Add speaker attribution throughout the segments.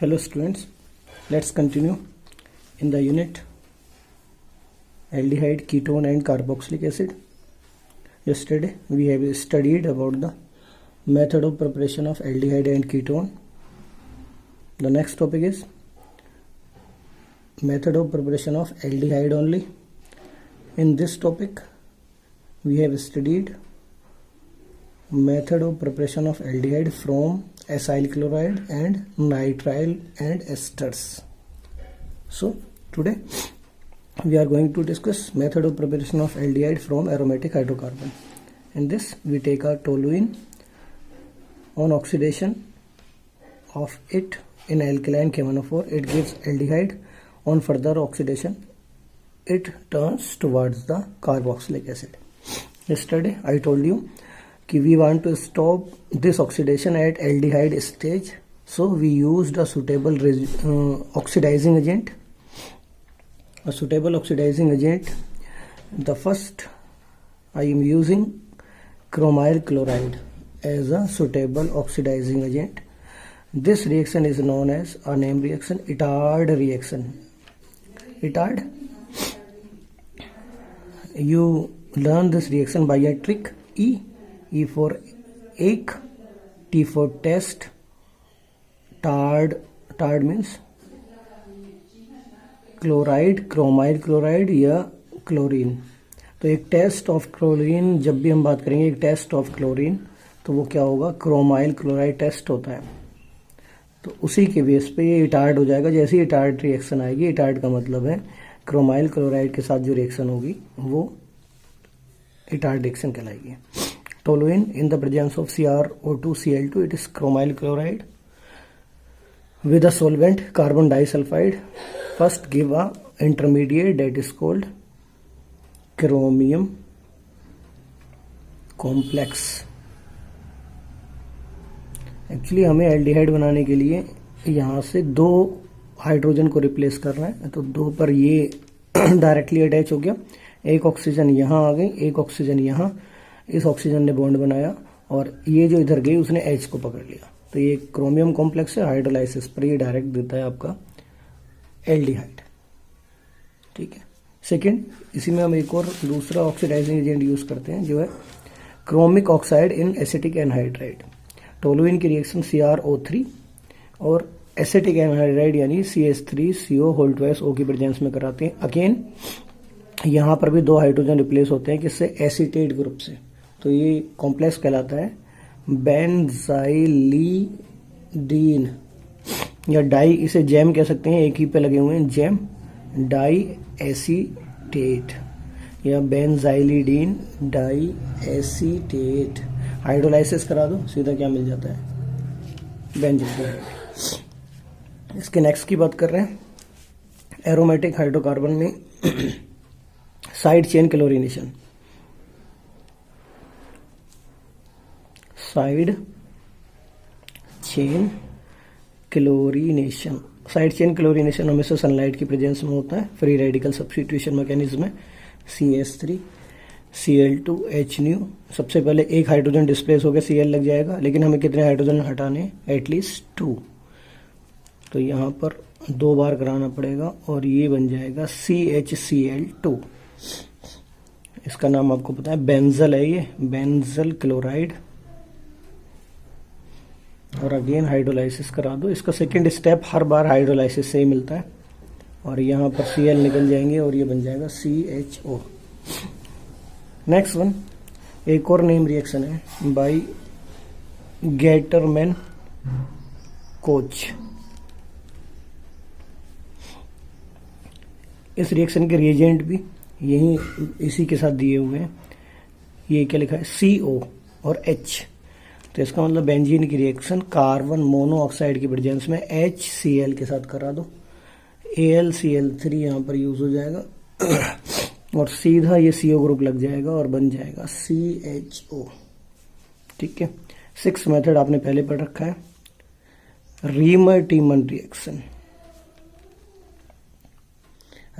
Speaker 1: Hello students, let's continue in the unit aldehyde, ketone and carboxylic acid. Yesterday we have studied about the method of preparation of aldehyde and ketone. The next topic is method of preparation of aldehyde only. In this topic we have studied method of preparation of aldehyde from acyl chloride and nitrile and esters. So today we are going to discuss method of preparation of aldehyde from aromatic hydrocarbon. In this we take our toluene. On oxidation of it in alkaline KMnO4 it gives aldehyde. On further oxidation it turns towards the carboxylic acid. Yesterday I told you we want to stop this oxidation at aldehyde stage, so we used a suitable oxidizing agent. The first I am using chromyl chloride as a suitable oxidizing agent. This reaction is known as a name reaction, Itard reaction. Itard, you learn this reaction by a trick. E for egg, T for test, tard means chloride, chromyl chloride या chlorine. तो एक test of chlorine, जब भी हम बात करेंगे एक test of chlorine, तो वो क्या होगा, क्रोमाइल क्लोराइड टेस्ट होता है. तो उसी के बेस पे ये इटार्ड हो जाएगा. जैसे ही इटार्ड रिएक्शन आएगी, इटार्ड का मतलब है क्रोमाइल क्लोराइड के साथ जो रिएक्शन होगी वो इटार्ड रिएक्शन कहलाएगी. Toluene in the presence of CrO2Cl2, it is chromyl chloride with a solvent carbon disulfide. First give a intermediate that is called chromium complex. Actually हमें एल्डिहाइड बनाने के लिए यहाँ से दो हाइड्रोजन को रिप्लेस करना है, तो दो पर ये डायरेक्टली अटैच हो गया. एक ऑक्सीजन यहाँ आ गई, एक ऑक्सीजन यहाँ. इस ऑक्सीजन ने बॉन्ड बनाया और ये जो इधर गई उसने H को पकड़ लिया. तो ये क्रोमियम कॉम्प्लेक्स है. हाइड्रोलाइसिस पर ये डायरेक्ट देता है आपका एल्डिहाइड. ठीक है. सेकंड, इसी में हम एक और दूसरा ऑक्सीडाइजिंग एजेंट यूज करते हैं जो है क्रोमिक ऑक्साइड इन एसिटिक एनहाइड्राइड. टोलुइन की रिएक्शन CrO3 और एसिटिक एनहाइड्राइड यानी CH3CO2O की प्रेजेंस में कराते हैं. अगेन यहाँ पर भी दो हाइड्रोजन रिप्लेस होते हैं किससे, एसीटेट ग्रुप से. तो ये कॉम्प्लेक्स कहलाता है बेंजाइलिडीन या डाई, इसे जैम कह सकते हैं, एक ही पे लगे हुए हैं, जैम डाई एसीटेट या बेंजाइलिडीन डाई एसीटेट. हाइड्रोलाइसिस करा दो, सीधा क्या मिल जाता है, बेंजीन. इसके नेक्स्ट की बात कर रहे हैं. एरोमेटिक हाइड्रोकार्बन में side chain chlorination. Side chain chlorination हमेशा सनलाइट की प्रेजेंस में होता है. फ्री रेडिकल सब्स्टिट्यूशन मैकेनिज्म है. CH3Cl2H सबसे पहले एक हाइड्रोजन डिस्प्लेस हो गया, Cl लग जाएगा, लेकिन हमें कितने हाइड्रोजन हटाने, एटलीस्ट 2. तो यहाँ पर 2 बार कराना पड़ेगा और ये बन जाएगा CHCl2. इसका नाम आपको पता है, बेंजल है, ये बेंजल क्लोराइड. और अगेन हाइड्रोलाइसिस करा दो. इसका सेकंड स्टेप हर बार हाइड्रोलाइसिस से ही मिलता है और यहाँ पर Cl निकल जाएंगे और ये बन जाएगा CHO. नेक्स्ट वन, एक और नेम रिएक्शन है बाई गेटरमैन कोच. इस रिएक्शन के रिएजेंट भी यही इसी के साथ दिए हुए हैं. ये क्या लिखा है, CO और H. तो इसका मतलब बेंजीन की रिएक्शन कार्बन मोनोऑक्साइड की प्रेजेंस में HCl के साथ करा दो. AlCl3 यहाँ पर यूज हो जाएगा और सीधा ये CO ग्रुप लग जाएगा और बन जाएगा CHO. ठीक है. 6th मेथड आपने पहले पढ़ रखा है, रीमर-टीमन रिएक्शन.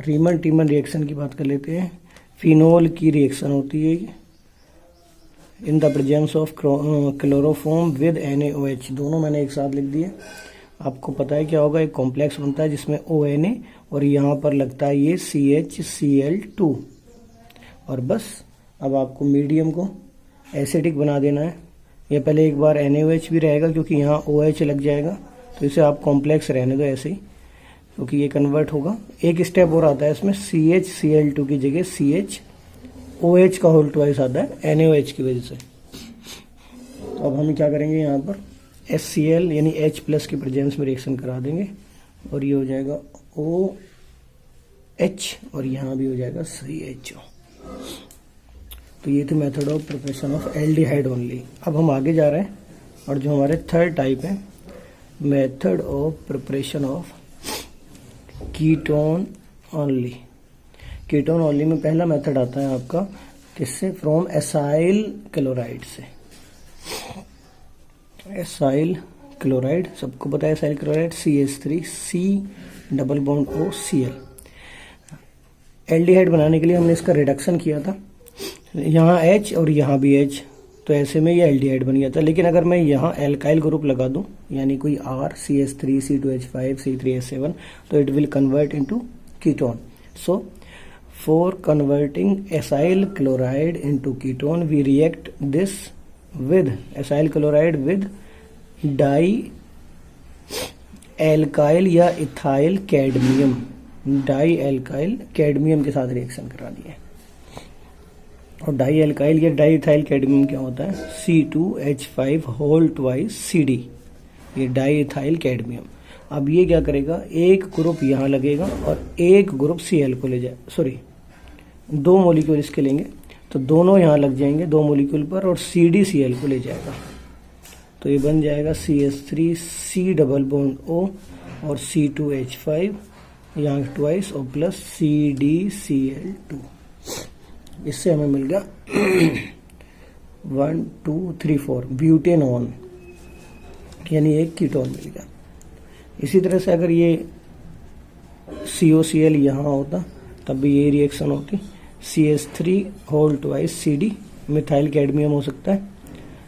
Speaker 1: रीमन-टीमन रिएक्शन की बात कर लेते हैं. फिनोल की रिएक्शन होती है in the presence of chloroform with NaOH. दोनों मैंने एक साथ लिख दिए. आपको पता है क्या होगा, एक कॉम्प्लेक्स बनता है जिसमें ONA और यहाँ पर लगता है ये CHCl2 और बस। अब आपको मीडियम को एसिडिक बना देना है। ये पहले एक बार NaOH भी रहेगा क्योंकि यहाँ OH लग जाएगा, तो इसे आप कॉम्प्लेक्स रहने दो ऐसे ही, क्योंकि ये कन्वर्ट होगा। एक स्टेप और आता है इसमें, CHCl2 की जगह CHOH का होल ट्वाइस आता है NaOH की वजह से। तो अब हम क्या करेंगे, यहाँ पर HCl यानी H प्लस की प्रेजेंस में रिएक्शन करा देंगे और ये हो जाएगा OH और यहाँ भी हो जाएगा CHO। तो ये थी method of preparation of aldehyde only. अब हम आगे जा रहे हैं और जो हमारे थर्ड टाइप है, method of preparation of ketone only. Ketone only में पहला मेथड आता है आपका किससे, फ्रॉम एसाइल क्लोराइड से। एसाइल क्लोराइड सबको पता है, acyl chloride CH3 C double bond OCl। Aldehyde बनाने के लिए हमने इसका रिडक्शन किया था, यहाँ H और यहाँ भी H, तो ऐसे में ये एल्डिहाइड बन गया था। लेकिन अगर मैं यहाँ एल्काइल ग्रुप लगा दूं, यानी कोई R CH3 C2H5 C3H7, तो it will convert into ketone. So for converting acyl chloride into ketone we react this with acyl chloride with di alkyl या ethyl cadmium. Di alkyl cadmium के साथ reaction करानी है। और di alkyl या di ethyl cadmium क्या होता है, C2H5 होल ट्वाइस CD, ये डाई इथाइल कैडमियम। अब ये क्या करेगा, एक ग्रुप यहाँ लगेगा और एक ग्रुप Cl को ले जाए, सॉरी 2 मॉलिक्यूल इसके लेंगे, तो दोनों यहाँ लग जाएंगे 2 मॉलिक्यूल पर और CDCl को ले जाएगा। तो ये बन जाएगा CH3 C double bond O और C2H5 यहाँ ट्वाइस और प्लस CDCl2। इससे हमें मिल गया 1 2 3 4 ब्यूटेनॉन, यानी एक कीटोन मिल गया। इसी तरह से अगर ये COCl यहाँ होता तब भी यही रिएक्शन होती। CH3 whole twice CD methyl cadmium हो सकता है,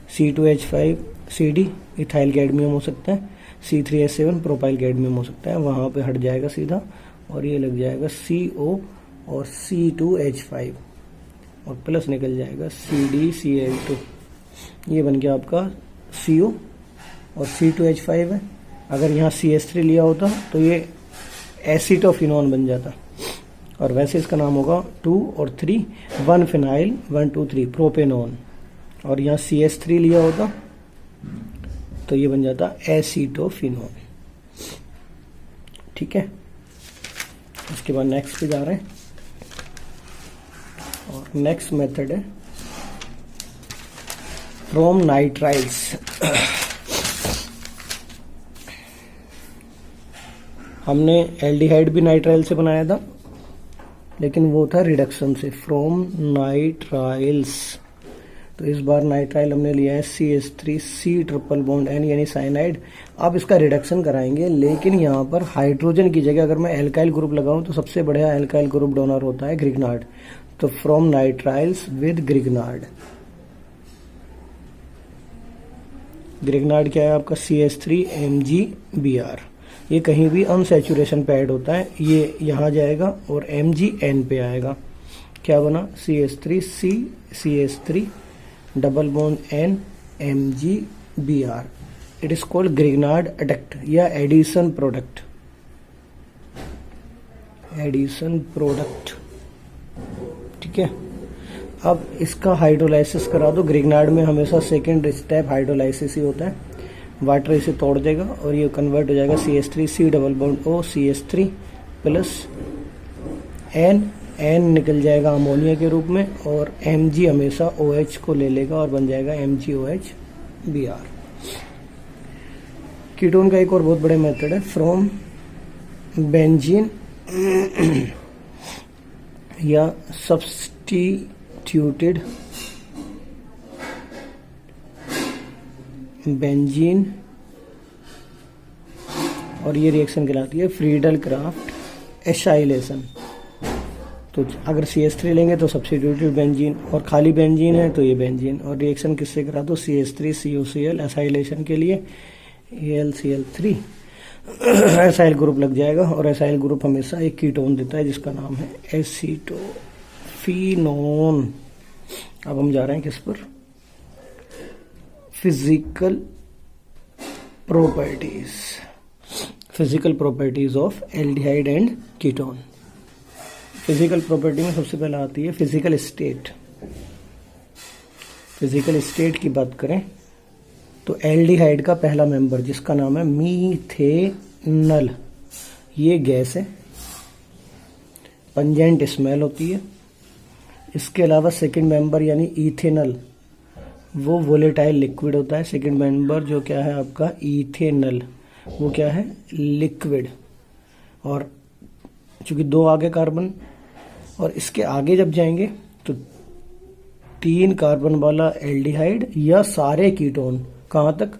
Speaker 1: C2H5 CD इथाइल कैडमियम हो सकता है, C3H7 प्रोपाइल कैडमियम हो सकता है, वहाँ पे हट जाएगा सीधा और ये लग जाएगा CO और C2H5 और प्लस निकल जाएगा CDCl2। ये बन गया आपका CO और C2H5 है। अगर यहाँ CH3 लिया होता तो ये एसिटोफिनॉन बन जाता, और वैसे इसका नाम होगा 2 और 3 1 फिनाइल 1 2 3 प्रोपेनॉन। और यहाँ CH3 लिया होता तो ये बन जाता एसिटोफिनॉन। ठीक है, इसके बाद नेक्स्ट पे जा रहे हैं और नेक्स्ट मेथड है फ्रॉम नाइट्राइल्स। हमने एल्डिहाइड भी नाइट्राइल से बनाया था, लेकिन वो था रिडक्शन से, फ्रॉम नाइट्राइल्स। तो इस बार नाइट्राइल हमने लिया है CH3 C triple bond N यानी साइनाइड। अब इसका रिडक्शन कराएंगे, लेकिन यहाँ पर हाइड्रोजन की जगह अगर मैं एल्काइल ग्रुप लगाऊं तो सबसे बढ़िया एल्काइल ग्रुप डोनर होता है ग्रिग्नार्ड। तो from nitriles with Grignard. Grignard क्या है आपका, CH3 MgBr। ये कहीं भी अनसैचुरेशन पे ऐड होता है, ये यहाँ जाएगा और MgN पे आएगा। क्या बना, CH3 C CH3 double bond N MgBr। It is called Grignard adduct या एडिशन प्रोडक्ट। एडिशन प्रोडक्ट, ठीक है। अब इसका हाइड्रोलाइसिस करा दो। ग्रिग्नार्ड में हमेशा सेकेंड स्टेप हाइड्रोलाइसिस ही होता है। वाटर इसे तोड़ देगा और ये कन्वर्ट हो जाएगा CH3 C double bond O CH3 plus N निकल जाएगा अमोनिया के रूप में, और Mg हमेशा OH को ले लेगा और बन जाएगा MgOH Br। कीटोन का एक और बहुत बड़े मेथड है फ्रॉम बेंजीन या सब्स्टिट्यूटेड बेंजीन, और ये रिएक्शन कहलाती है फ्रीडल क्राफ्ट एसाइलेशन। तो अगर CH3 लेंगे तो सब्स्टिट्यूटेड बेंजीन, और खाली बेंजीन है तो ये बेंजीन, और रिएक्शन किससे करा दो, CH3 COCl एसाइलेशन के लिए AlCl3 एसाइल ग्रुप लग जाएगा, और एसाइल ग्रुप हमेशा एक कीटोन देता है जिसका नाम है एसीटोफिनोन। अब हम जा रहे हैं किस पर, physical properties of aldehyde and ketone. Physical property में सबसे पहले आती है फिजिकल स्टेट। फिजिकल स्टेट की बात करें तो एल्डिहाइड का पहला मेंबर जिसका नाम है मीथेनल, ये गैस है, पंजेंट स्मेल होती है। इसके अलावा सेकंड मेंबर यानी इथेनल, वो वोलेटाइल लिक्विड होता है। सेकंड मेंबर जो क्या है आपका इथेनल, वो क्या है, लिक्विड। और चूंकि 2 आगे कार्बन, और इसके आगे जब जाएंगे तो 3 कार्बन वाला एल्डिहाइड या सारे कीटोन, कहाँ तक,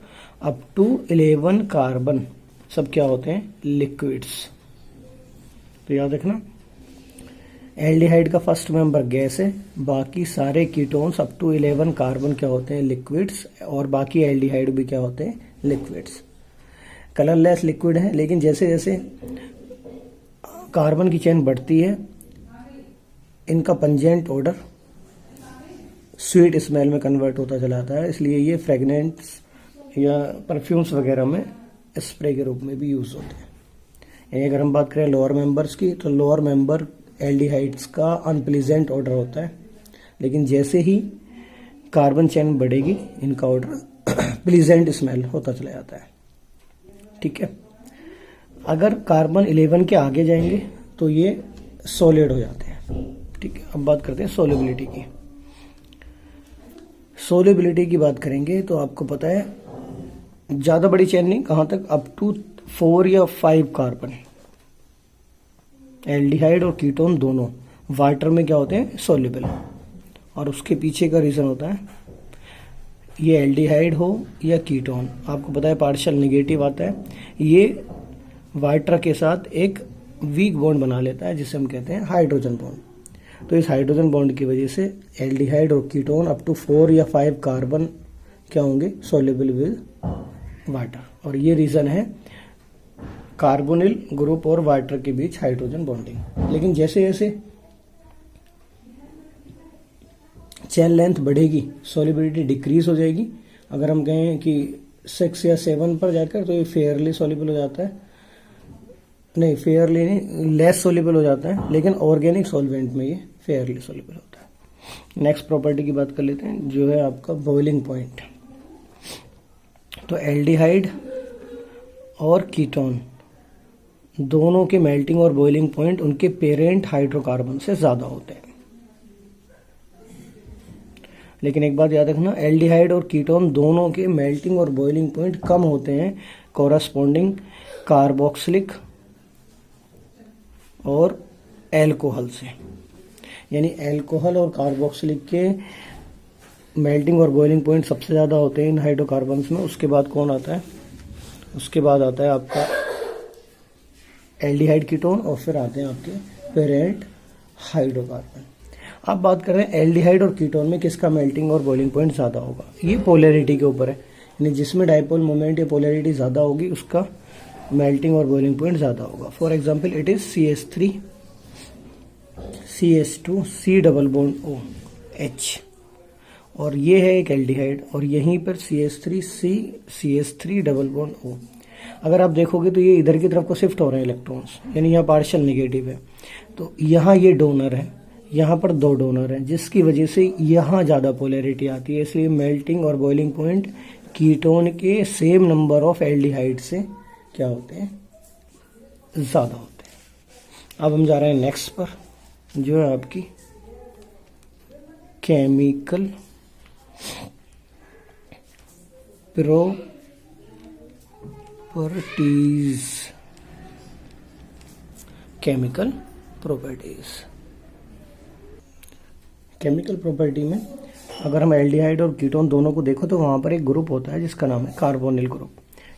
Speaker 1: अप टू 11 कार्बन, सब क्या होते हैं, लिक्विड्स। तो याद रखना, एल्डिहाइड का फर्स्ट मेंबर गैस है, बाकी सारे कीटोन्स अप टू 11 कार्बन क्या होते हैं, लिक्विड्स, और बाकी एल्डिहाइड भी क्या होते हैं, लिक्विड्स। कलरलेस लिक्विड है, लेकिन जैसे जैसे कार्बन की चेन बढ़ती है, इनका पंजेंट ऑर्डर स्वीट स्मेल में कन्वर्ट होता चला जाता है, इसलिए ये फ्रेगनेंट्स या परफ्यूम्स वगैरह में स्प्रे के रूप में भी यूज होते हैं। यानी अगर हम बात करें लोअर मेंबर्स की, तो लोअर मेंबर एल्डिहाइड्स का अनप्लीजेंट ऑर्डर होता है, लेकिन जैसे ही कार्बन चेन बढ़ेगी इनका ऑर्डर प्लीजेंट स्मेल होता चला जाता है। ठीक है, अगर कार्बन 11 के आगे जाएंगे तो ये सॉलिड हो जाते हैं। ठीक है, अब बात करते हैं सोलिबिलिटी की। सोलिबिलिटी की बात करेंगे तो आपको पता है ज्यादा बड़ी चेन नहीं, कहां तक, अप टू 4 या 5 कार्बन। एल्डिहाइड और कीटोन दोनों वाटर में क्या होते हैं, सोल्यूबल। और उसके पीछे का रीजन होता है, ये एल्डिहाइड हो या कीटोन, आपको पता है पार्शियल नेगेटिव आता है, ये वाटर के साथ एक वीक बॉन्ड बना लेता है जिसे हम कहते हैं हाइड्रोजन बॉन्ड। तो इस हाइड्रोजन बॉन्ड की वजह से एल्डिहाइड और कीटोन अप टू 4 या 5 कार्बन क्या होंगे, सोल्यूबल विद वाटर। और ये रीजन है कार्बोनिल ग्रुप और वाटर के बीच हाइड्रोजन बॉन्डिंग। लेकिन जैसे जैसे चेन लेंथ बढ़ेगी, सोल्यूबिलिटी डिक्रीज हो जाएगी। अगर हम कहें कि 6 या 7 पर जाकर तो ये फेयरली सोल्यूबल हो जाता है, नहीं फेयरली नहीं, लेस सोल्यूबल हो जाता है, लेकिन ऑर्गेनिक सॉल्वेंट में ये फेयरली सोल्यूबल होता है। नेक्स्ट प्रॉपर्टी की बात कर लेते हैं, जो है आपका बॉइलिंग पॉइंट। तो एल्डिहाइड और कीटोन दोनों के मेल्टिंग और बॉइलिंग पॉइंट उनके पेरेंट हाइड्रोकार्बन से ज्यादा होते हैं। लेकिन एक बात याद रखना, एल्डिहाइड और कीटोन दोनों के मेल्टिंग और बॉइलिंग पॉइंट कम होते हैं कोरस्पॉन्डिंग कार्बोक्सिलिक और एल्कोहल से। यानी एल्कोहल और कार्बोक्सिलिक के मेल्टिंग और बॉइलिंग पॉइंट सबसे ज़्यादा होते हैं इन हाइड्रोकार्बन्स में। उसके बाद कौन आता है, उसके बाद आता है आपका एल्डिहाइड कीटोन, और फिर आते हैं आपके पेरेंट हाइड्रोकार्बन। अब बात कर रहे हैं एल्डिहाइड और कीटोन में किसका मेल्टिंग और बॉइलिंग पॉइंट ज़्यादा होगा। ये पोलैरिटी के ऊपर है, यानी जिसमें डाइपोल मोमेंट या पोलैरिटी ज़्यादा होगी उसका मेल्टिंग और बॉइलिंग पॉइंट ज़्यादा होगा। For example it is CH3 CH2 C double bond OH, और ये है एक एल्डिहाइड, और यहीं पर CH3 C CH3 double bond O। अगर आप देखोगे तो ये इधर की तरफ को शिफ्ट हो रहे हैं इलेक्ट्रॉन्स, यानी यहाँ पार्शियल नेगेटिव है, तो यहाँ ये डोनर है, यहाँ पर 2 डोनर हैं, जिसकी वजह से यहाँ ज़्यादा पोलैरिटी आती है। इसलिए मेल्टिंग और बॉइलिंग पॉइंट कीटोन के सेम नंबर ऑफ एल्डिहाइड से क्या होते हैं, ज़्यादा होते हैं। अब हम जा रहे हैं नेक्स्ट पर, जो है आपकी केमिकल प्रॉपर्टीज। केमिकल प्रॉपर्टी में अगर हम एल्डिहाइड और कीटोन दोनों को देखो तो वहां पर एक ग्रुप होता है जिसका नाम है कार्बोनिल ग्रुप।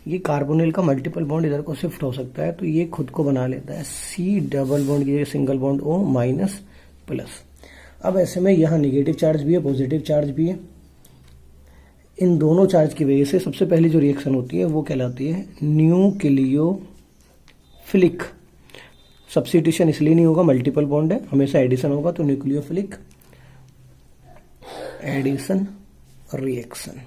Speaker 1: ये कार्बोनिल का मल्टीपल बॉन्ड इधर को शिफ्ट हो सकता है, तो ये खुद को बना लेता है C डबल बॉन्ड की जगह single bond O minus plus. अब ऐसे में यहाँ निगेटिव चार्ज भी है, पॉजिटिव चार्ज भी है। इन दोनों चार्ज की वजह से सबसे पहली जो रिएक्शन होती है वो कहलाती है न्यूक्लियोफिलिक न्यूक्लियोफिलिक सब्स्टिट्यूशन इसलिए नहीं होगा, मल्टीपल बॉन्ड है, हमेशा एडिशन होगा, तो न्यूक्लियोफिलिक एडिशन रिएक्शन।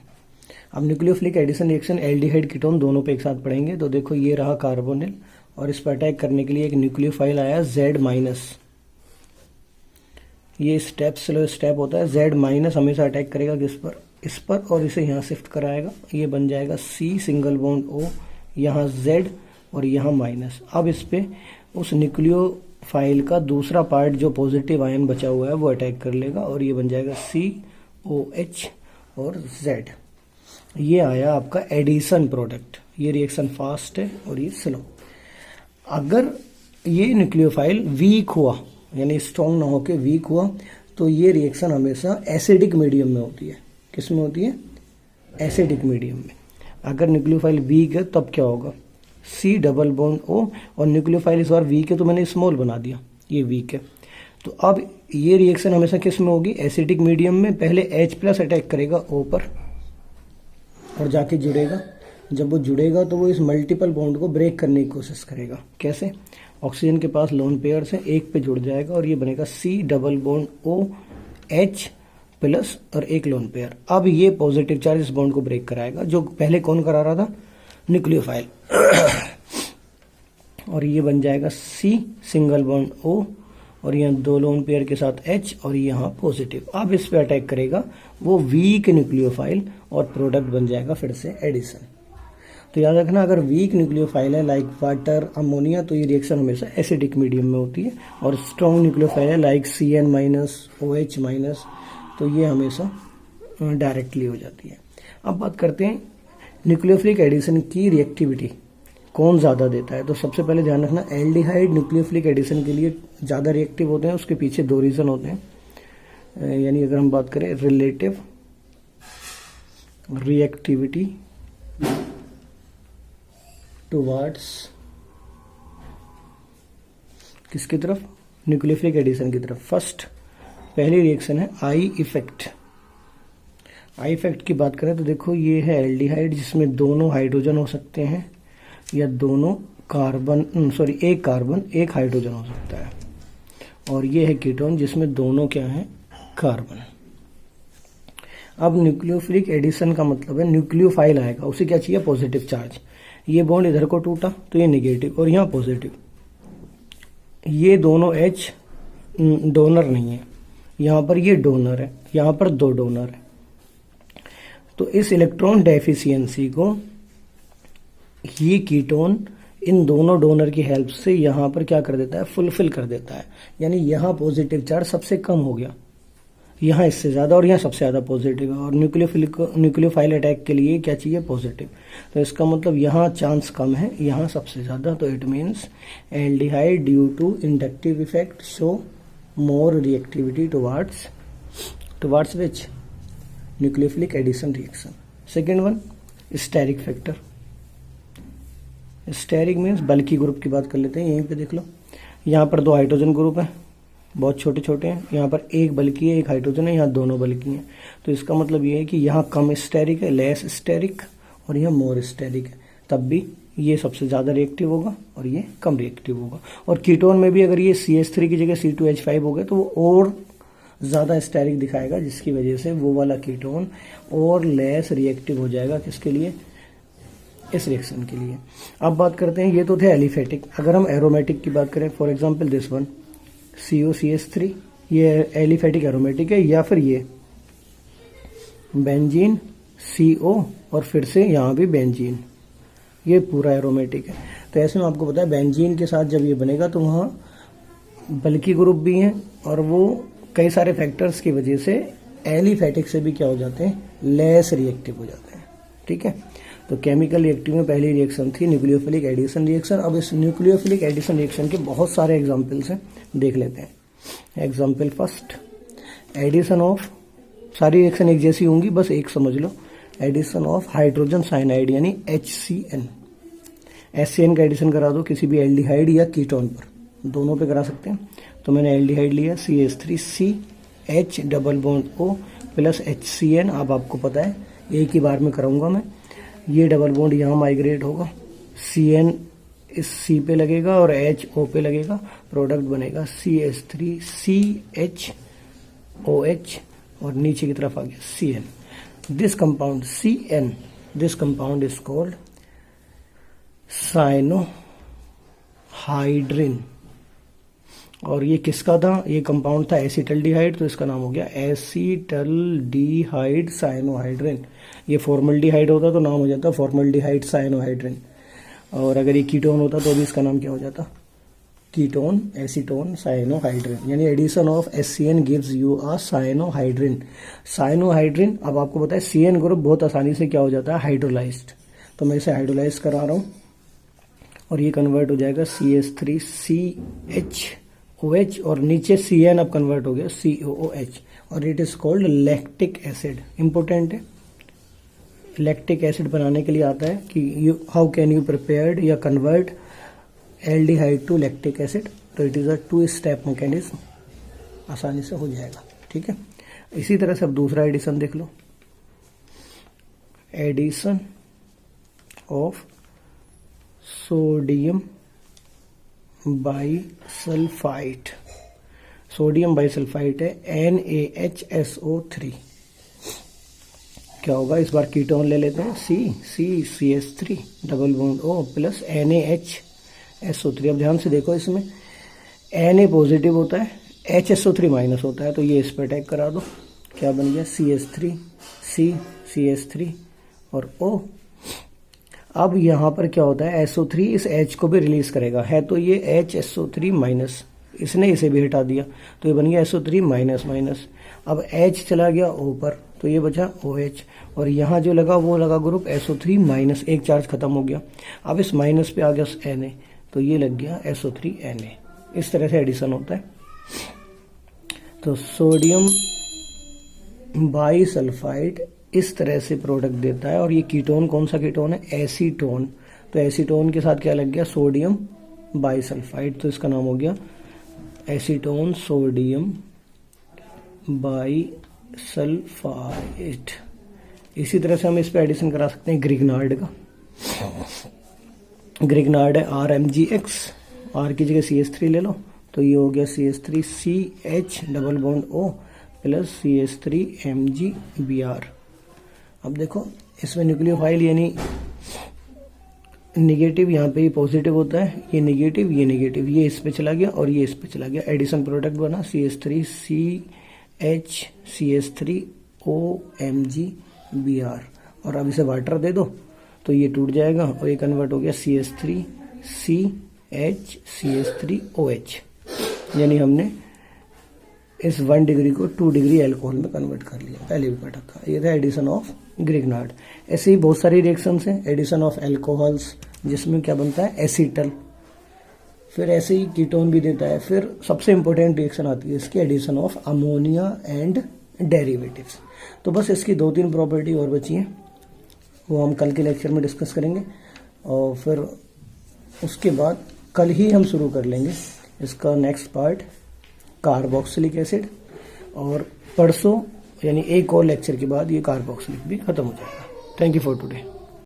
Speaker 1: अब nucleophilic addition reaction aldehyde ketone दोनों पे एक साथ पढ़ेंगे। तो देखो ये रहा कार्बोनिल और इस पर अटैक करने के लिए एक न्यूक्लियोफाइल आया Z-। ये स्टेप स्लो स्टेप होता है। Z- हमेशा अटैक करेगा किस पर, इस पर, और इसे यहाँ शिफ्ट कराएगा, ये बन जाएगा C सिंगल बॉन्ड O, यहाँ Z और यहाँ माइनस। अब इस पे उस न्यूक्लियोफाइल का दूसरा पार्ट जो पॉजिटिव आयन बचा हुआ है वो अटैक कर लेगा और ये बन जाएगा COH और Z। ये आया आपका एडिशन प्रोडक्ट। ये रिएक्शन फास्ट है और ये स्लो। अगर ये न्यूक्लियोफाइल वीक हुआ, यानी स्ट्रॉन्ग ना होके वीक हुआ, तो ये रिएक्शन हमेशा एसिडिक मीडियम में होती है। किस में होती है? एसिडिक मीडियम में। अगर न्यूक्लियोफाइल वीक है तब क्या होगा? C डबल बॉन्ड O, और न्यूक्लियोफाइल इस बार वीक है तो मैंने स्मॉल बना दिया, ये वीक है। तो अब ये रिएक्शन हमेशा किस में होगी? एसिडिक मीडियम में। पहले H+ अटैक करेगा O पर और जाके जुड़ेगा। जब वो जुड़ेगा तो वो इस मल्टीपल बॉन्ड को ब्रेक करने की कोशिश करेगा। कैसे? ऑक्सीजन के पास लोन पेयर से एक पे जुड़ जाएगा और ये बनेगा C double bond OH plus और एक लोन पेयर। अब ये पॉजिटिव चार्ज इस बॉन्ड को ब्रेक कराएगा, जो पहले कौन करा रहा था? न्यूक्लियोफाइल। और ये बन जाएगा C सिंगल बॉन्ड O और यहाँ दो लोन पेयर के साथ H और यहाँ पॉजिटिव। अब इस पे अटैक करेगा वो वीक न्यूक्लियोफाइल और प्रोडक्ट बन जाएगा फिर से एडिशन। तो याद रखना, अगर वीक न्यूक्लियोफाइल है लाइक वाटर, अमोनिया, तो ये रिएक्शन हमेशा एसिडिक मीडियम में होती है। और स्ट्रॉन्ग न्यूक्लियोफाइल है लाइक CN-, OH-, तो ये हमेशा डायरेक्टली हो जाती है। अब बात करते हैं न्यूक्लियोफिलिक एडिशन की रिएक्टिविटी कौन ज़्यादा देता है। तो सबसे पहले ध्यान रखना, एल्डिहाइड न्यूक्लियोफिलिक एडिशन के लिए ज़्यादा रिएक्टिव होते हैं। उसके पीछे दो रीज़न होते हैं, यानी अगर हम बात करें रिलेटिव रिएक्टिविटी टुवर्ड्स किसकी तरफ? न्यूक्लियोफिलिक एडिशन की तरफ। फर्स्ट पहली रिएक्शन है आई इफेक्ट। आई इफेक्ट की बात करें तो देखो ये है एल्डिहाइड जिसमें दोनों हाइड्रोजन हो सकते हैं या दोनों कार्बन, एक कार्बन एक हाइड्रोजन हो सकता है। और ये है कीटोन जिसमें दोनों क्या है? कार्बन। अब न्यूक्लियोफिलिक एडिशन का मतलब है न्यूक्लियोफाइल आएगा, उसे क्या चाहिए? Positive charge. ये बॉन्ड इधर को टूटा तो ये नेगेटिव और यहाँ पॉजिटिव। ये दोनों H डोनर नहीं है, यहाँ पर ये डोनर है, यहाँ पर दो डोनर है। तो इस इलेक्ट्रॉन डेफिशिएंसी को ये कीटोन इन दोनों डोनर की हेल्प से यहाँ पर क्या कर देता है? फुलफिल कर देता है। यानी यहाँ पॉजिटिव चार्ज सबसे कम हो गया, यहाँ इससे ज़्यादा, और यहाँ सबसे ज़्यादा पॉजिटिव है। और न्यूक्लियोफाइल अटैक के लिए क्या चाहिए? पॉजिटिव। तो इसका मतलब यहाँ चांस कम है, यहाँ सबसे ज़्यादा। तो it means aldehyde due to inductive effect show more reactivity towards which? Nucleophilic addition reaction. Second one, steric factor. Steric means bulky group की बात कर लेते हैं। यहीं पे देख लो, यहाँ पर दो हाइड्रोजन ग्रुप है, बहुत छोटे छोटे हैं। यहाँ पर एक बल्की है, एक हाइड्रोजन है, यहाँ दोनों बल्की हैं। तो इसका मतलब ये है कि यहाँ कम स्टेरिक है, लेस स्टेरिक, और यहाँ मोर स्टेरिक है। तब भी ये सबसे ज़्यादा रिएक्टिव होगा और ये कम रिएक्टिव होगा। और कीटोन में भी अगर ये CH3 की जगह C2H5 हो गए तो वो और ज़्यादा स्टेरिक दिखाएगा, जिसकी वजह से वो वाला कीटोन और लेस रिएक्टिव हो जाएगा। किसके लिए? इस रिएक्शन के लिए। अब बात करते हैं, ये तो थे एलिफेटिक। अगर हम एरोमेटिक की बात करें, for example this one COCH3, ये एलिफेटिक एरोमेटिक है। या फिर ये बेंजीन CO और फिर से यहाँ भी बेंजीन, ये पूरा एरोमेटिक है। तो ऐसे में आपको पता है बेंजीन के साथ जब ये बनेगा तो वहाँ बल्की ग्रुप भी हैं और वो कई सारे फैक्टर्स की वजह से एलिफेटिक से भी क्या हो जाते हैं? लेस रिएक्टिव हो जाते हैं। ठीक है, तो केमिकल रिएक्टिव में पहली रिएक्शन थी न्यूक्लियोफिलिक एडिशन रिएक्शन। अब इस न्यूक्लियोफिलिक एडिशन रिएक्शन के बहुत सारे एग्जाम्पल्स हैं, देख लेते हैं। एग्जाम्पल फर्स्ट, एडिशन ऑफ, सारी रिएक्शन एक जैसी होंगी, बस एक समझ लो, एडिशन ऑफ हाइड्रोजन साइनाइड यानी HCN। HCN का एडिशन करा दो किसी भी एल्डिहाइड या कीटोन पर, दोनों पे करा सकते हैं। तो मैंने एल्डिहाइड लिया CH3, H double bond O plus HCN। अब आपको पता है एक ही बार में कराऊंगा मैं, ये डबल बॉन्ड यहाँ माइग्रेट होगा, CN इस C पे लगेगा और H O पे लगेगा, प्रोडक्ट बनेगा CH3CHOH और नीचे की तरफ आ गया CN। This compound CN, this compound is called cyanohydrin. और ये किसका था? ये कंपाउंड था एसिटल्डिहाइड, तो इसका नाम हो गया एसिटल्डिहाइड साइनोहाइड्रिन। ये फॉर्मल्डिहाइड होता तो नाम हो जाता फॉर्मल्डिहाइड साइनोहाइड्रिन, और अगर ये कीटोन होता तो भी इसका नाम क्या हो जाता? Ketone acetone cyanohydrin. यानी addition of HCN gives you a cyanohydrin. Cyanohydrin, अब आपको पता है CN ग्रुप बहुत आसानी से क्या हो जाता है? हाइड्रोलाइज्ड। तो मैं इसे हाइड्रोलाइज करा रहा हूं और ये कन्वर्ट हो जाएगा CH3CHOH और नीचे CN अब कन्वर्ट हो गया COOH और it is called lactic acid. Important है, लैक्टिक एसिड बनाने के लिए आता है कि हाउ कैन यू प्रिपेयर्ड या convert aldehyde to lactic acid. तो it is a 2 step mechanism, आसानी से हो जाएगा। ठीक है, इसी तरह से अब दूसरा एडिशन देख लो। Addition of sodium bisulphite. Sodium bisulphite है NaHSO3। क्या होगा? इस बार कीटोन ले लेते हैं CH3 double bond O plus NaHSO3। अब ध्यान से देखो, इसमें Na पॉजिटिव होता है, HSO3 माइनस होता है, तो ये इस पर अटैक करा दो। क्या बन गया? CH3 CH3 और O। अब यहां पर क्या होता है? SO3 इस H को भी रिलीज करेगा, है तो ये HSO3 माइनस, इसने इसे भी हटा दिया तो ये बन गया SO3 माइनस माइनस। अब H चला गया O पर तो ये बचा OH और यहां जो लगा वो लगा ग्रुप SO3 माइनस, एक चार्ज खत्म हो गया। अब इस माइनस पे आ गया Na तो ये लग गया SO3 Na। इस तरह से एडिशन होता है। तो सोडियम बाइसल्फाइड इस तरह से प्रोडक्ट देता है। और ये कीटोन कौन सा कीटोन है? एसीटोन। तो एसीटोन के साथ क्या लग गया? सोडियम बाइसल्फाइड, तो इसका नाम हो गया एसीटोन सोडियम बाइसल्फाइड। इसी तरह से हम इस पे एडिशन करा सकते हैं ग्रिग्नार्ड का। ग्रिग्नार्ड है RMgX, R की जगह CH3 ले लो तो ये हो गया CH3CH double bond O plus CH3MgBr। अब देखो इसमें न्यूक्लियोफाइल यानी नेगेटिव, यहाँ पे ये पॉजिटिव होता है, ये नेगेटिव, ये नेगेटिव, ये इस पे चला गया और ये इस पे चला गया। एडिशन प्रोडक्ट बना CH3CH CH3OMgBr। और अब इसे वाटर दे दो तो ये टूट जाएगा और ये कन्वर्ट हो गया CH3CH CH3OH। यानी हमने इस 1 डिग्री को 2 डिग्री एल्कोहल में कन्वर्ट कर लिया, पहले भी पढ़ा था। ये था एडिशन ऑफ ग्रिग्नार्ड। ऐसे ही बहुत सारी रिएक्शंस हैं। एडिशन ऑफ एल्कोहल्स जिसमें क्या बनता है? एसीटल। फिर ऐसे ही कीटोन भी देता है। फिर सबसे इंपॉर्टेंट रिएक्शन आती है इसकी, addition of ammonia and derivatives. तो बस इसकी 2-3 प्रॉपर्टी और बची हैं, वो हम कल के लेक्चर में डिस्कस करेंगे। और फिर उसके बाद कल ही हम शुरू कर लेंगे इसका नेक्स्ट पार्ट, कार्बोक्सिलिक एसिड। और परसों यानी एक और लेक्चर के बाद ये कार्बोक्सिलिक भी खत्म हो जाएगा। Thank you for today.